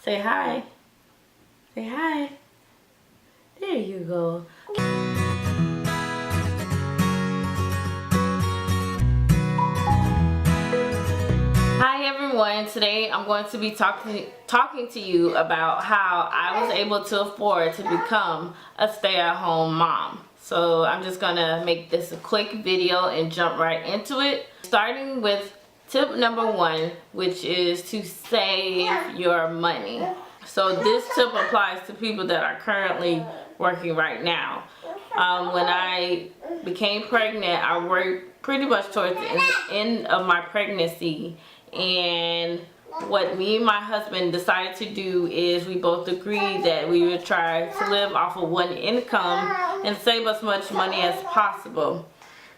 Say hi. Say hi. There you go. Hi everyone. Today I'm going to be talking to you about how I was able to afford to become a stay-at-home mom. So I'm just gonna make this a quick video and jump right into it. Starting with tip number 1, which is to save your money. So this tip applies to people that are currently working right now. When I became pregnant, I worked pretty much towards the end of my pregnancy, and what me and my husband decided to do is we both agreed that we would try to live off of one income and save as much money as possible.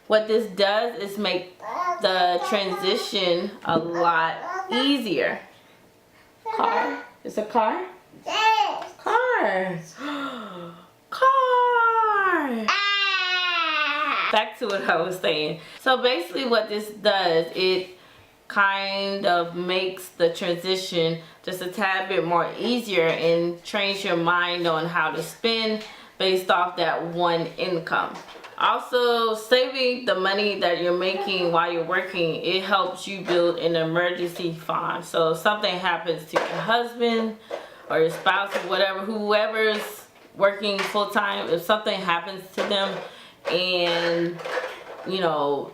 What this does is make the transition a lot easier. Car? It's a car? Car. Car. Back to what I was saying. So basically what this does, it kind of makes the transition just a tad bit more easier and trains your mind on how to spend based off that one income. Also, saving the money that you're making while you're working, it helps you build an emergency fund. So if something happens to your husband or your spouse or whatever, whoever's working full-time, if something happens to them and you know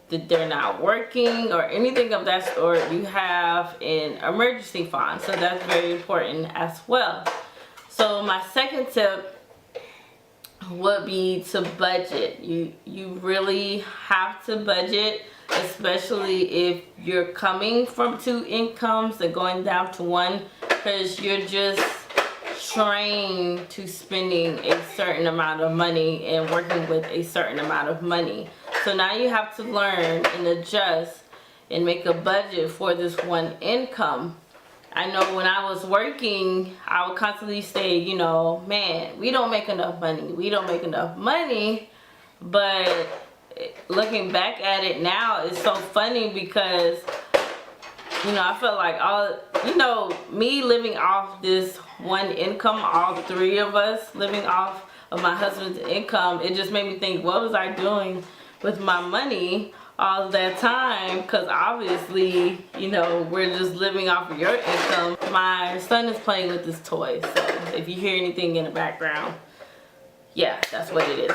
that they're not working or anything of that sort, you have an emergency fund. So that's very important as well. So my second tip would be to budget. You really have to budget, especially if you're coming from 2 incomes and going down to 1, because you're just trained to spending a certain amount of money and working with a certain amount of money. So now you have to learn and adjust and make a budget for this one income. I know when I was working, I would constantly say, you know, man, we don't make enough money. We don't make enough money. But looking back at it now, it's so funny because, you know, I felt like me living off this one income, all 3 of us living off of my husband's income, it just made me think, what was I doing with my money all that time? Because obviously, you know, we're just living off of your income. My son is playing with this toy, so if you hear anything in the background, yeah, that's what it is.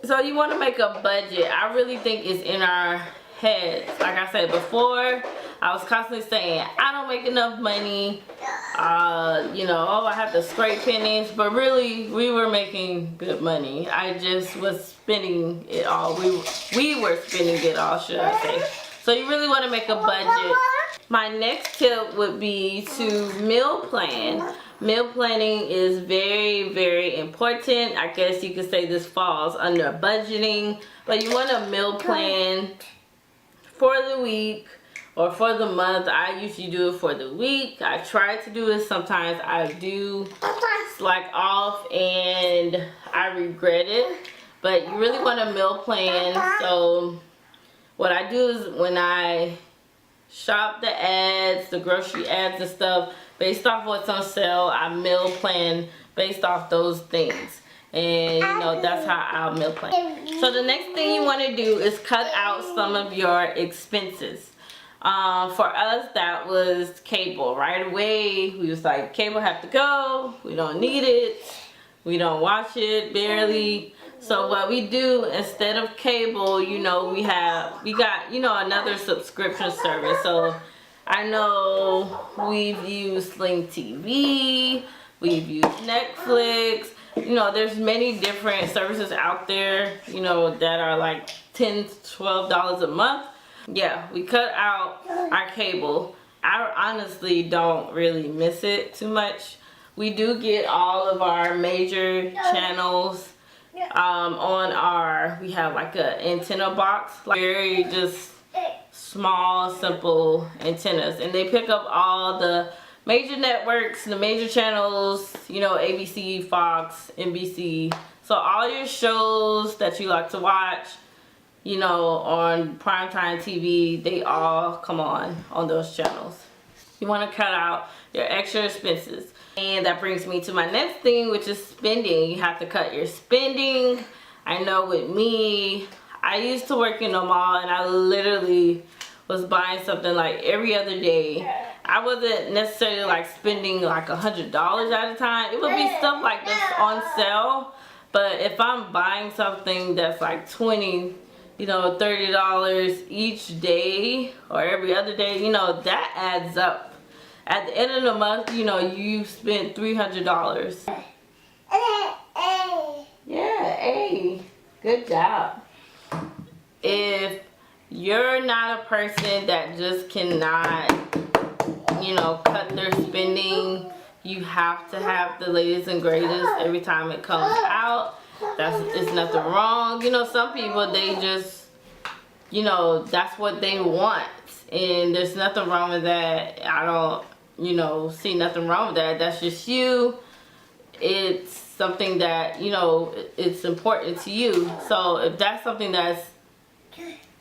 So you want to make a budget. I really think it's in our heads. Like I said before, I was constantly saying, I don't make enough money, you know, oh, I have to scrape pennies, but really we were making good money. I just was spending it all. We were spending it all, should I say. So you really want to make a budget. My next tip would be to meal plan. Meal planning is very, very important. I guess you could say this falls under budgeting, but you want to meal plan for the week or for the month. I usually do it for the week. I try to do it. Sometimes I do slack off and I regret it. But you really want to meal plan. So what I do is when I shop the ads, the grocery ads and stuff, based off what's on sale, I meal plan based off those things. And you know, that's how I'll meal plan. So the next thing you want to do is cut out some of your expenses. For us, that was cable. Right away, we was like, cable have to go. We don't need it. We don't watch it barely. So what we do instead of cable, you know, we got, you know, another subscription service. So I know we've used Sling TV, we've used Netflix. You know, there's many different services out there, you know, that are like $10 to $12 a month. Yeah, we cut out our cable. I honestly don't really miss it too much. We do get all of our major channels on our, we have like a antenna box, like very just small, simple antennas, and they pick up all the major networks, the major channels, you know, ABC, Fox, NBC. So all your shows that you like to watch, you know, on primetime TV, they all come on those channels. You want to cut out your extra expenses. And that brings me to my next thing, which is spending. You have to cut your spending. I know with me, I used to work in a mall and I literally was buying something like every other day. I wasn't necessarily like spending like $100 at a time. It would be stuff like this on sale. But if I'm buying something that's like $20, $30 each day or every other day, that adds up. At the end of the month, you spent $300. Yeah, hey, good job. If you're not a person that just cannot, cut their spending, you have to have the latest and greatest every time it comes out. It's nothing wrong. Some people, they just, that's what they want. And there's nothing wrong with that. I don't, see nothing wrong with that. That's just you. It's something that, it's important to you. So if that's something that's,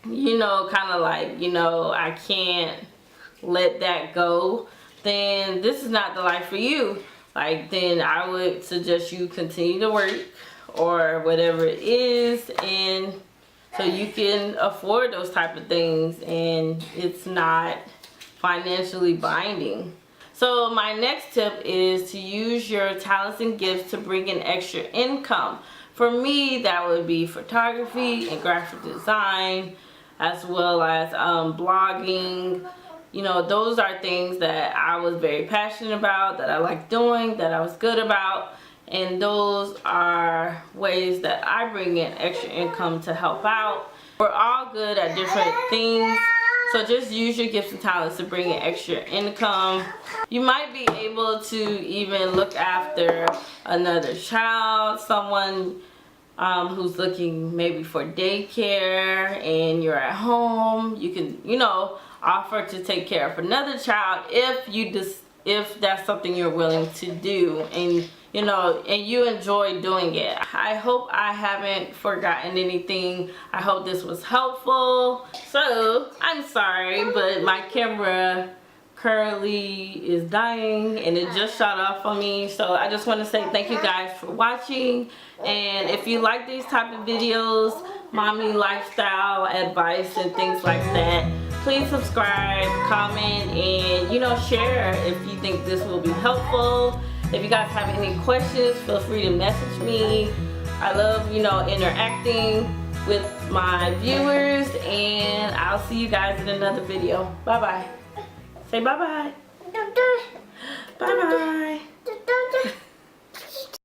kind of like, I can't let that go, then this is not the life for you. Like, then I would suggest you continue to work or whatever it is, and so you can afford those type of things and it's not financially binding. So my next tip is to use your talents and gifts to bring in extra income. For me, that would be photography and graphic design, as well as blogging. Those are things that I was very passionate about, that I like doing, that I was good about. And those are ways that I bring in extra income to help out. We're all good at different things. So just use your gifts and talents to bring in extra income. You might be able to even look after another child, someone who's looking maybe for daycare and you're at home. You can, offer to take care of another child if that's something you're willing to do and you enjoy doing it. I hope I haven't forgotten anything. I hope this was helpful. So I'm sorry, but my camera currently is dying and it just shut off on me. So I just want to say thank you guys for watching, and if you like these type of videos, mommy lifestyle advice and things like that, please subscribe, comment, and share if you think this will be helpful. If you guys have any questions, feel free to message me. I love interacting with my viewers, and I'll see you guys in another video. Bye bye. Say bye bye. Bye bye.